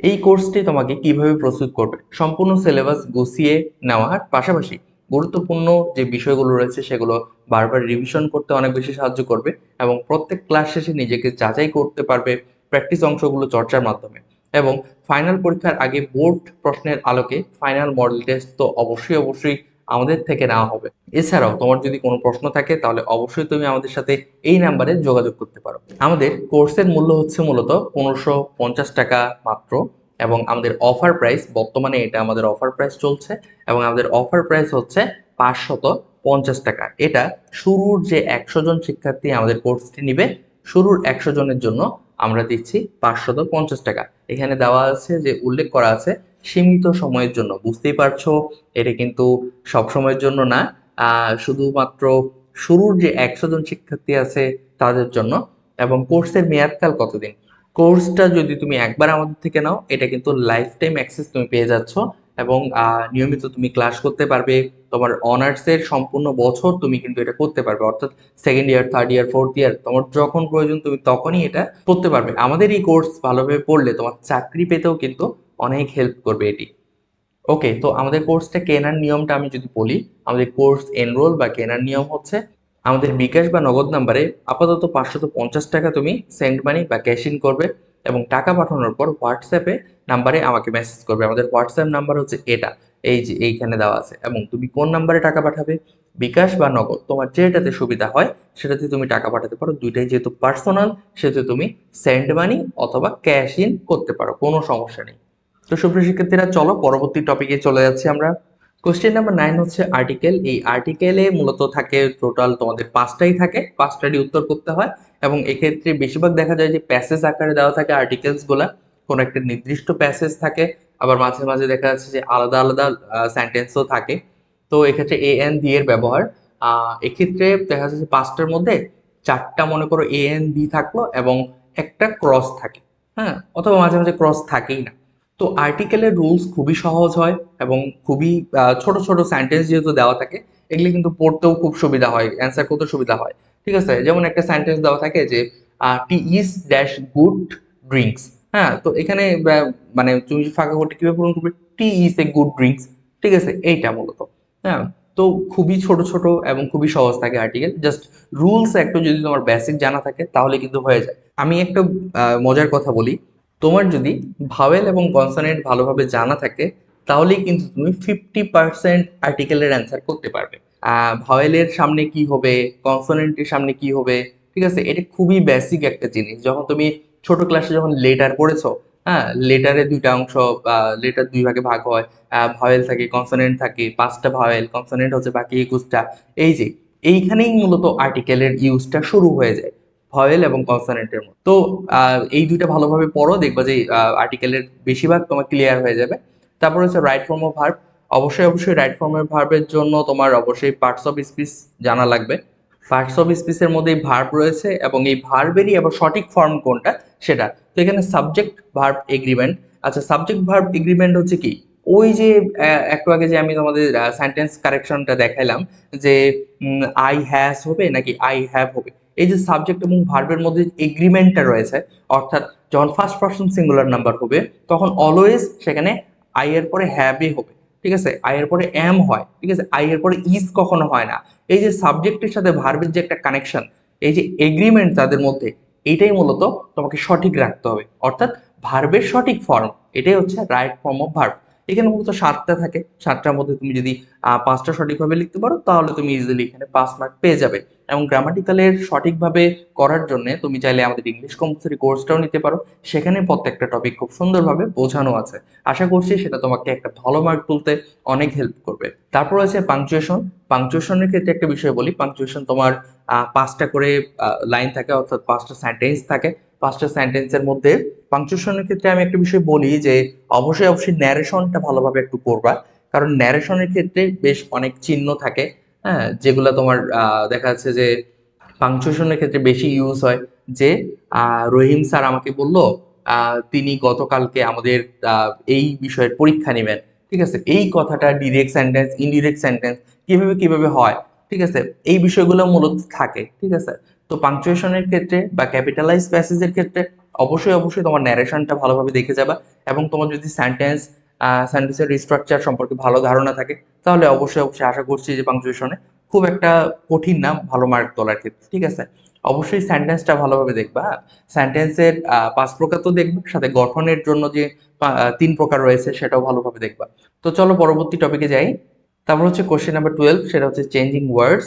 [SPEAKER 1] এই কোর্সটি তোমাকে কিভাবে প্রস্তুত করবে? সম্পূর্ণ সিলেবাস গুছিয়ে নেওয়ার পাশাপাশি গুরুত্বপূর্ণ যে বিষয়গুলো রয়েছে সেগুলো বারবার রিভিশন করতে অনেক বেশি সাহায্য করবে, এবং প্রত্যেক ক্লাস শেষে নিজেকে যাচাই করতে পারবে প্র্যাকটিস অংশগুলো চর্চার মাধ্যমে। এবং ফাইনাল পরীক্ষার আগে বোর্ড প্রশ্নের আলোকে ফাইনাল মডেল টেস্ট তো অবশ্যই আমাদের থেকে নেওয়া হবে। এছাড়াও তোমার যদি কোনো প্রশ্ন থাকে তাহলে অবশ্যই তুমি আমাদের সাথে এই নাম্বারে যোগাযোগ করতে পারো। আমাদের কোর্সের মূল্য হচ্ছে মূলত 1550 টাকা মাত্র, এবং আমাদের অফার প্রাইস, বর্তমানে এটা আমাদের অফার প্রাইস চলছে, এবং আমাদের অফার প্রাইস হচ্ছে 550 টাকা। এটা শুরুর যে 100 জন শিক্ষার্থী আমাদের কোর্সটি নিবে, শুরুর 100 জনের জন্য আমরা দিচ্ছি 550 টাকা। এখানে দেওয়া আছে, যে উল্লেখ করা আছে সীমিত সময়ের জন্য। বুঝতেই পারছো এটা কিন্তু সব সময়ের জন্য না, শুধুমাত্র শুরুর যে 100 জন শিক্ষার্থী আছে তাদের জন্য। এবং কোর্সের মেয়াদকাল কতদিন? কোর্সটা যদি তুমি একবার আমাদের থেকে নাও, এটা কিন্তু লাইফ টাইম অ্যাক্সেস তুমি পেয়ে যাচ্ছ, এবং নিয়মিত তুমি ক্লাস করতে পারবে। তোমার অনার্সের সম্পূর্ণ বছর তুমি কিন্তু এটা করতে পারবে, অর্থাৎ second year, third year, fourth year, তোমার যখন প্রয়োজন তুমি তখনই এটা করতে পারবে। আমাদের এই কোর্স ভালোভাবে পড়লে তোমার চাকরি পেতেও কিন্তু অনেক হেল্প করবে এটি। ওকে, তো আমাদের কোর্সটা কেনার নিয়মটা আমি যদি বলি, আমাদের কোর্স এনরোল বা কেনার নিয়ম হচ্ছে, আমাদের বিকাশ বা নগদ নাম্বারে আপাতত 550 টাকা তুমি সেন্ড মানি বা ক্যাশ ইন করবে, এবং টাকা পাঠানোর পর হোয়াটসঅ্যাপে নাম্বারে আমাকে মেসেজ করবে। আমাদের হোয়াটসঅ্যাপ নাম্বার হচ্ছে এটা, এই যে এইখানে দেওয়া আছে। এবং তুমি কোন নাম্বারে টাকা পাঠাবে, বিকাশ বা নগদ, তোমার যেটাতে সুবিধা হয় সেটাতে তুমি টাকা পাঠাতে পারো। দুইটাই যেহেতু পার্সোনাল, সেহেতু তুমি সেন্ড মানি অথবা ক্যাশ ইন করতে পারো, কোনো সমস্যা নেই। তো সুপ্রিয় শিক্ষার্থীরা, চলো পরবর্তী টপিকে চলে যাচ্ছি আমরা। কোশ্চেন নাম্বার 9 হচ্ছে আর্টিকেল। এই আর্টিকেলে মূলত থাকে টোটাল তোমাদের 5টাই থাকে, 5টারই উত্তর করতে হয়। এবং এক্ষেত্রে বেশিরভাগ দেখা যায় যে প্যাসেজ আকারে দেওয়া থাকে আর্টিকেলস গুলা, কোনো একটা নির্দিষ্ট প্যাসেজ থাকে, আবার মাঝে মাঝে দেখা যাচ্ছে যে আলাদা আলাদা সেন্টেন্সও থাকে। তো এক্ষেত্রে এ এন দি এর ব্যবহার, এক্ষেত্রে দেখা যাচ্ছে 5টার মধ্যে 4টা মনে করো এ এন দি থাকলো, এবং একটা ক্রস থাকে, হ্যাঁ, অথবা মাঝে মাঝে ক্রস থাকেই না। তো আর্টিকেলের রুলস খুবই সহজ হয়, এবং খুবই ছোট ছোট সেন্টেন্স যেহেতু দেওয়া থাকে, এগুলি কিন্তু পড়তেও খুব সুবিধা হয়, অ্যান্সার করতে সুবিধা হয়। ঠিক আছে, যেমন একটা সেন্টেন্স দেওয়া থাকে যে টি ইজ ড্যাশ গুড ড্রিঙ্কস। হ্যাঁ, তো এখানে মানে তুমি ফাঁকা করতে কিভাবে পূরণ করবে, টি ইজ এ গুড ড্রিঙ্কস। ঠিক আছে, এইটা মূলত। হ্যাঁ, তো খুবই ছোট ছোট এবং খুবই সহজ থাকে আর্টিকেল, জাস্ট রুলস একটু যদি তোমার বেসিক জানা থাকে তাহলে কিন্তু হয়ে যায়। আমি একটা মজার কথা বলি, তোমার যদি ভাওয়েল এবং কনসোনেন্ট ভালোভাবে জানা থাকে তাহলেই কিন্তু তুমি 50% আর্টিকেলের অ্যান্সার করতে পারবে। ভাওয়েলের সামনে কি হবে, কনসোনেন্টের সামনে কি হবে, ঠিক আছে, এটা খুবই বেসিক একটা জিনিস। যখন তুমি ছোট ক্লাসে যখন লেটার পড়েছো, হ্যাঁ, লেটারে দুইটা অংশ, লেটার দুই ভাগে ভাগ হয়, ভাওয়েল থাকে, কনসোনেন্ট থাকে, 5টা ভাওয়েল, কনসোনেন্ট হচ্ছে বাকি 21টা। এই যে এইখানেই মূলত আর্টিকেলের ইউজটা শুরু হয়ে যায়, ভয়েল এবং কনসোনেন্টের মধ্যে। তো এই দুইটা ভালোভাবে পড়ো, দেখবা যে আর্টিকেলের বেশিরভাগ তোমার ক্লিয়ার হয়ে যাবে। তারপর হচ্ছে রাইট ফর্ম অফ ভার্ব। অবশ্যই রাইট ফর্ম অফ ভার্বের জন্য তোমার অবশ্যই পার্টস অফ স্পিচ জানা লাগবে। পার্টস অফ স্পিচের মধ্যেই ভার্ব রয়েছে, এবং এই ভার্বেরই আবার সঠিক ফর্ম কোনটা সেটা। তো এখানে সাবজেক্ট ভার্ব এগ্রিমেন্ট। আচ্ছা, সাবজেক্ট ভার্ব এগ্রিমেন্ট হচ্ছে কি, ওই যে একটু আগে যে আমি তোমাদের সেন্টেন্স কারেকশনটা দেখাইলাম, যে আই হ্যাজ হবে নাকি আই হ্যাভ হবে, এই যে সাবজেক্ট এবং ভার্বের মধ্যে এগ্রিমেন্টটা রয়েছে, অর্থাৎ যখন ফার্স্ট পারসন সিঙ্গুলার নাম্বার হবে তখন অলওয়েজ সেখানে আই এর পরে হ্যাভই হবে। ঠিক আছে, আই এর পরে এম হয়, ঠিক আছে, আই এর পরে ইজ কখনো হয় না। এই যে সাবজেক্টের সাথে ভার্বের যে একটা কানেকশন, এই যে এগ্রিমেন্ট তাদের মধ্যে, এইটাই মূলত তোমাকে সঠিক রাখতে হবে, অর্থাৎ ভার্বের সঠিক ফর্ম, এটাই হচ্ছে রাইট ফর্ম অফ ভার্ব। এখানে মূলত 7টা থাকে, 7টার মধ্যে তুমি যদি 5টা সঠিকভাবে লিখতে পারো তাহলে তুমি ইজিলি এখানে 5 মার্ক পেয়ে যাবে। এবং গ্রামাটিক্যালের সঠিকভাবে করার জন্য তুমি চাইলে আমাদের ইংলিশ কম্পালসরি কোর্সটাও নিতে পারো, সেখানে প্রত্যেকটা টপিক খুব সুন্দরভাবে বোঝানো আছে। আশা করছি সেটা তোমাকে একটা ভালো মার্ক তুলতে অনেক হেল্প করবে। তারপর আছে পাংচুয়েশন। পাংচুয়েশনের ক্ষেত্রে একটা বিষয় বলি, পাংচুয়েশন তোমার 5টা করে লাইন থাকে, অর্থাৎ 5টা সেন্টেন্স থাকে। 5টা সেন্টেন্সের মধ্যে পাংচুয়েশনের ক্ষেত্রে আমি একটা বিষয় বলি যে অবশ্যই অবশ্যই ন্যারেশনটা ভালোভাবে একটু করবা, কারণ ন্যারেশনের ক্ষেত্রে বেশ অনেক চিহ্ন থাকে, হ্যাঁ, যেগুলো তোমার দেখা যাচ্ছে যে পাংচুয়েশনের ক্ষেত্রে বেশি ইউজ হয়। যে রহিম স্যার আমাকে বলল তিনি গতকালকে আমাদের এই বিষয়ের পরীক্ষা নেবেন, ঠিক আছে, এই কথাটা ডিরেক্ট সেন্টেন্স ইনডিরেক্ট সেন্টেন্স কিভাবে কিভাবে হয়, ঠিক আছে, এই বিষয়গুলো মূলত থাকে, ঠিক আছে। তো পাংচুয়েশনের ক্ষেত্রে বা ক্যাপিটালাইজ প্যাসেজের ক্ষেত্রে অবশ্যই অবশ্যই তোমার ন্যারেশনটা ভালোভাবে দেখে যাবা। এবং তোমার যদি সেন্টেন্সের স্ট্রাকচার সম্পর্কে ভালো ধারণা থাকে তাহলে অবশ্যই অবশ্যই আশা করছি যে পাংচুয়েশনে খুব একটা কঠিন না ভালো মার্ক তোলার ক্ষেত্রে, ঠিক আছে। অবশ্যই সেন্টেন্সটা ভালোভাবে দেখবা। সেন্টেন্সের 5 প্রকার তো দেখবা, সাথে গঠনের জন্য যে 3 প্রকার রয়েছে সেটাও ভালোভাবে দেখবা। তো চলো পরবর্তী টপিকে যাই। তারপর হচ্ছে কোশ্চেন নাম্বার 12, সেটা হচ্ছে চেঞ্জিং ওয়ার্ডস।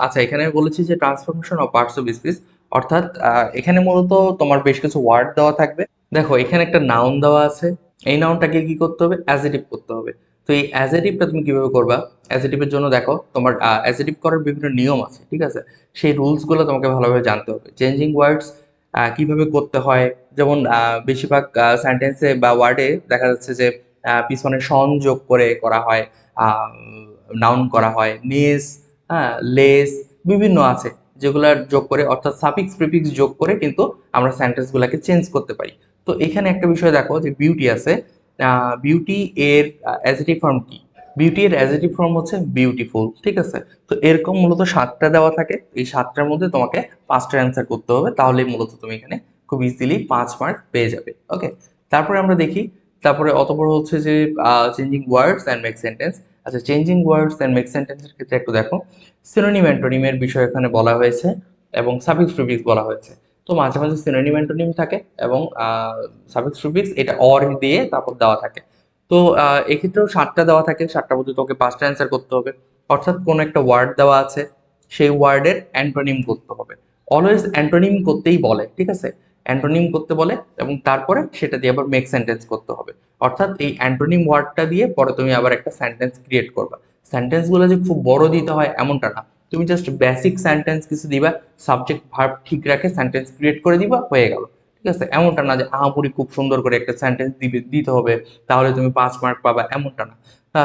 [SPEAKER 1] আচ্ছা, এখানে আমি বলেছি যে transformation of parts of speech, অর্থাৎ এখানে মূলত তোমার বেশ কিছু ওয়ার্ড দেওয়া থাকবে। দেখো এখানে একটা নাউন দেওয়া আছে, এই নাউনটাকে কি করতে হবে, অ্যাজেটিভ করতে হবে। তো এই অ্যাজেটিভটা তুমি কিভাবে করবা? অ্যাজেটিভের জন্য দেখো তোমার অ্যাজেটিভ করার বিভিন্ন নিয়ম আছে, ঠিক আছে, সেই রুলসগুলো তোমাকে ভালোভাবে জানতে হবে। চেঞ্জিং ওয়ার্ডস কিভাবে করতে হয়, যেমন বেশিরভাগ সেন্টেন্সে বা ওয়ার্ডে দেখা যাচ্ছে যে পিছনে সংযোগ করে করা হয়, নাউন করা হয়, নেস, হ্যাঁ, লেস, বিভিন্ন আছে যেগুলার যোগ করে, অর্থাৎ সাফিক্স প্রিফিক্স যোগ করে কিন্তু আমরা সেন্টেন্সগুলোকে চেঞ্জ করতে পারি। তো এখানে একটা বিষয় দেখো যে বিউটি আছে, বিউটি এর অ্যাজেটিভ ফর্ম কি? বিউটি এর অ্যাজেটিভ ফর্ম হচ্ছে বিউটিফুল, ঠিক আছে। তো এরকম মূলত 7টা দেওয়া থাকে, এই 7টার মধ্যে তোমাকে 5টা অ্যান্সার করতে হবে, তাহলে মূলত তুমি এখানে খুব ইজিলি 5 মার্ক পেয়ে যাবে। ওকে, তারপরে আমরা দেখি, তারপরে অতপর হচ্ছে যে changing words and make sentence. আচ্ছা, চেঞ্জিং ওয়ার্ডস অ্যান্ড মেক সেন্টেন্সের ক্ষেত্রে একটু দেখো, সিনোনিম অ্যান্টোনিমের বিষয় এখানে বলা হয়েছে এবং সাফিক্স প্রিফিক্স বলা হয়েছে। তো মাঝে মাঝে সিনোনিম অ্যান্টোনিম থাকে এবং সাফিক্স প্রিফিক্স এটা অর দিয়ে তারপর দেওয়া থাকে। তো এক্ষেত্রেও 7টা দেওয়া থাকে, 7টার মধ্যে তোকে 5টা অ্যান্সার করতে হবে। অর্থাৎ কোনো একটা ওয়ার্ড দেওয়া আছে, সেই ওয়ার্ডের অ্যান্টোনিম করতে হবে। অলওয়েজ অ্যান্টোনিম করতেই বলে, ঠিক আছে, অ্যান্টোনিম করতে বলে এবং তারপরে সেটা দিয়ে আবার মেক সেন্টেন্স করতে হবে। অর্থাৎ এই অ্যান্টোনিম ওয়ার্ডটা দিয়ে পরে তুমি আবার একটা সেন্টেন্স ক্রিয়েট করবা। সেন্টেন্সগুলো যে খুব বড় দিতে হয় এমনটা না, তুমি জাস্ট বেসিক সেন্টেন্স কিছু দিবা, সাবজেক্ট ভার্ব ঠিক রাখে সেন্টেন্স ক্রিয়েট করে দিবা, হয়ে গেল, ঠিক আছে। এমনটা না যে আহামরি খুব সুন্দর করে একটা সেন্টেন্স দিতে হবে তাহলে তুমি 5 মার্ক পাবা, এমনটা না।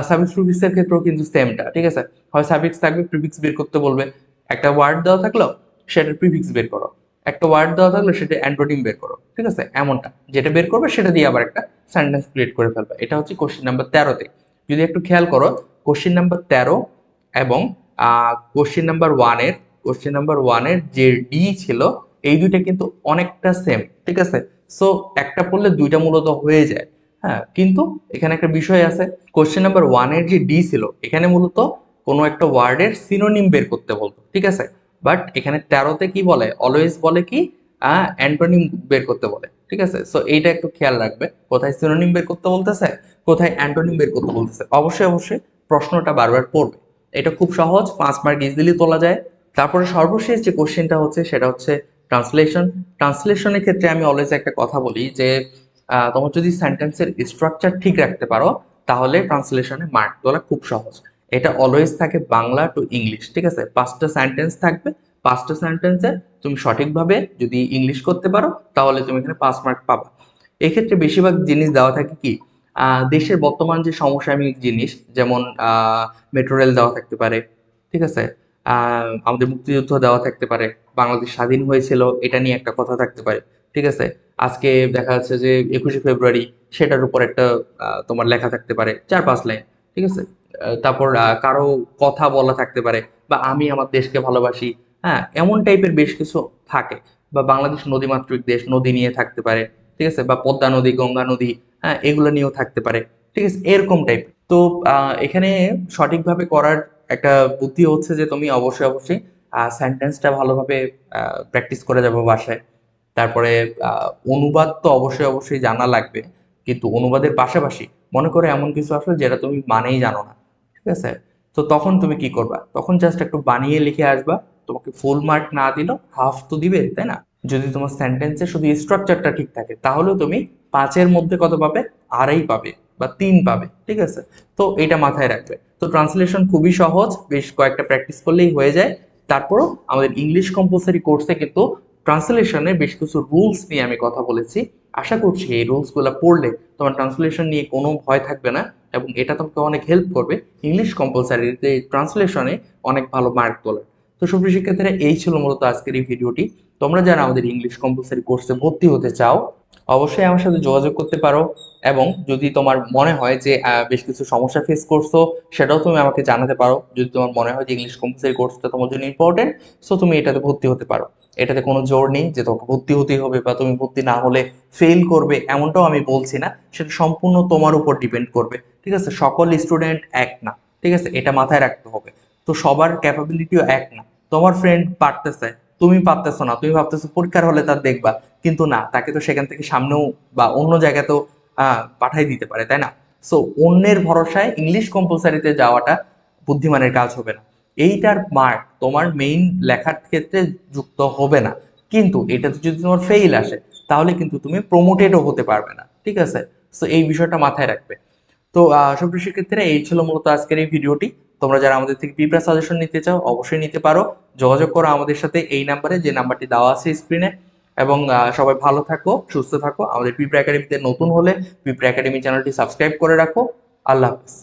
[SPEAKER 1] সাফিক্স প্রিফিক্সের ক্ষেত্রেও কিন্তু সেমটা, ঠিক আছে, হয় সাফিক্স থাকবে, প্রিফিক্স বের করতে বলবে। একটা ওয়ার্ড দেওয়া থাকলো, সেটার প্রিফিক্স বের করো, একটা ওয়ার্ড দেওয়া থাকলো সেটা অ্যান্টোনিম বের করো, ঠিক আছে, এমনটা যেটা বের করবে সেটা দিয়ে আবার একটা সেন্টেন্স ক্রিয়েট করে ফেলবে। এটা হচ্ছে কোশ্চেন নাম্বার 13তে। যদি একটু খেয়াল করো, কোশ্চেন নাম্বার 13 এবং কোশ্চেন নাম্বার ওয়ানের যে ডি ছিল, এই দুইটা কিন্তু অনেকটা সেম, ঠিক আছে। সো একটা পড়লে দুইটা মূলত হয়ে যায়। হ্যাঁ, কিন্তু এখানে একটা বিষয় আছে, কোশ্চেন নাম্বার ওয়ানের যে ডি ছিল এখানে মূলত কোনো একটা ওয়ার্ডের সিনোনিম বের করতে বলতো, ঠিক আছে। বাট এখানে 13তে কি বলে, অলওয়েজ বলে কি অ্যান্টোনিম বের করতে বলে, ঠিক আছে। সো এইটা একটু খেয়াল রাখবে, কোথায় সিনোনিম বের করতে বলতেছে, কোথায় অ্যান্টোনিম বের করতে বলতেছে। অবশ্যই অবশ্যই প্রশ্নটা বারবার পড়বে, এটা খুব সহজ, 5 মার্ক ইজিলি তোলা যায়। তারপরে সর্বশেষ যে কোশ্চেনটা হচ্ছে সেটা হচ্ছে ট্রান্সলেশন। ট্রান্সলেশনের ক্ষেত্রে আমি অলওয়েজ একটা কথা বলি যে তোমার যদি সেন্টেন্সের স্ট্রাকচার ঠিক রাখতে পারো তাহলে ট্রান্সলেশনে মার্ক তোলা খুব সহজ। এটা অলওয়েজ থাকে বাংলা টু ইংলিশ, ঠিক আছে, 5টা সেন্টেন্স থাকবে, 5টা সেন্টেন্সে তুমি সঠিকভাবে যদি ইংলিশ করতে পারো তাহলে তুমি এখানে 5 মার্ক পাবা। এক্ষেত্রে বেশিরভাগ জিনিস দেওয়া থাকে কি, দেশের বর্তমান যে সমসাময়িক জিনিস, যেমন মেট্রো রেল দেওয়া থাকতে পারে, ঠিক আছে, আমাদের মুক্তিযুদ্ধ দেওয়া থাকতে পারে, বাংলাদেশ স্বাধীন হয়েছিল এটা নিয়ে একটা কথা থাকতে পারে, ঠিক আছে। আজকে দেখা যাচ্ছে যে 21শে ফেব্রুয়ারি, সেটার উপর একটা তোমার লেখা থাকতে পারে 4-5 লাইন, ঠিক আছে। তারপর কারো কথা বলা থাকতে পারে, বা আমি আমার দেশকে ভালোবাসি, হ্যাঁ, এমন টাইপের বেশ কিছু থাকে। বা বাংলাদেশ নদীমাতৃক দেশ, নদী নিয়ে থাকতে পারে, ঠিক আছে, বা পদ্মা নদী, গঙ্গা নদী, হ্যাঁ, এগুলো নিয়েও থাকতে পারে, ঠিক আছে, এরকম টাইপ। তো এখানে সঠিকভাবে করার একটা বুদ্ধি হচ্ছে যে তুমি অবশ্যই অবশ্যই সেন্টেন্সটা ভালোভাবে প্র্যাকটিস করে যাবো বাসায়। তারপরে অনুবাদ তো অবশ্যই অবশ্যই জানা লাগবে, কিন্তু অনুবাদের পাশাপাশি মনে করো এমন কিছু আসলে যেটা তুমি মানেই জানো না, ঠিক আছে? তো তখন তুমি কি করবা? তখন জাস্ট একটু বানিয়ে লিখে আসবা। তোমাকে ফুল মার্ক না দিলেও হাফ তো দিবে, তাই না? যদি তোমার সেন্টেন্সে শুধু স্ট্রাকচারটা ঠিক থাকে তাহলেও তুমি 5-এর মধ্যে কত পাবে? 2.5 পাবে বা 3 পাবে, ঠিক আছে? তো এটা মাথায় রাখবে। তো ট্রান্সলেশন খুবই সহজ, বেশ কয়েকটা প্র্যাকটিস করলেই হয়ে যায়। তারপরও আমাদের ইংলিশ কম্পালসারি কোর্সে কিন্তু ট্রান্সলেশনের বেশ কিছু রুলস নিয়ে আমি কথা বলেছি। আশা করছি এই রুলসগুলো পড়লে তোমার ট্রান্সলেশন নিয়ে কোনো ভয় থাকবে না, এবং এটা তোমাকে অনেক হেল্প করবে ইংলিশ কম্পালসারিতে ট্রান্সলেশনে অনেক ভালো মার্ক তোলার। তো সুপ্রিয় শিক্ষার্থীরা, এই ছিল মূলত আজকের এই ভিডিওটি। তোমরা যারা আমাদের ইংলিশ কম্পালসারি কোর্সে ভর্তি হতে চাও অবশ্যই আমার সাথে যোগাযোগ করতে পারো, এবং যদি তোমার মনে হয় যে বেশ কিছু সমস্যা ফেস করছো সেটাও তুমি আমাকে জানাতে পারো। যদি তোমার মনে হয় যে ইংলিশ কম্পালসারি কোর্সটা তোমার জন্য ইম্পর্টেন্ট, সো তুমি এটাতে ভর্তি হতে পারো। এটাতে কোনো জোর নেই যে তোমাকে ভর্তি হতেই হবে বা তুমি ভর্তি না হলে ফেল করবে, এমনটাও আমি বলছি না। সেটা সম্পূর্ণ তোমার উপর ডিপেন্ড করবে, ঠিক আছে? সকল স্টুডেন্ট এক না, ঠিক আছে? এটা মাথায় রাখতে হবে। তো সবার ক্যাপাবিলিটিও এক না। তোমার ফ্রেন্ড পারতেছে, তুমি পারতেছো না, তুমি ভাবতেছো পরীক্ষার হলে তার দেখবা, কিন্তু না, তাকে তো সেখান থেকে সামনেও বা অন্য জায়গাতেও পাঠাই দিতে পারে, তাই না? সো অন্যের ভরসায় ইংলিশ কম্পালসারিতে যাওয়াটা বুদ্ধিমানের কাজ হবে না। এইটার মার্ক তোমার মেইন লেখার ক্ষেত্রে যুক্ত হবে না, কিন্তু এটাতে যদি তোমার ফেইল আসে তাহলে কিন্তু তুমি প্রমোটেডও হতে পারবে না, ঠিক আছে? সো এই বিষয়টা মাথায় রাখবে। তো সুপ্রিয় শিক্ষার্থীরা, এই ছিল মূলত আজকের এই ভিডিওটি। তোমরা যারা আমাদের থেকে প্রিপেয়ার সাজেশন নিতে চাও অবশ্যই নিতে পারো। যোগাযোগ করো আমাদের সাথে এই নাম্বারে, যে নাম্বারটি দেওয়া আছে স্ক্রিনে। এবং সবাই ভালো থাকো, সুস্থ থাকো। আমাদের প্রিপেয়ার একাডেমিতে নতুন হলে প্রিপেয়ার একাডেমি চ্যানেলটি সাবস্ক্রাইব করে রাখো। আল্লাহ হাফিজ।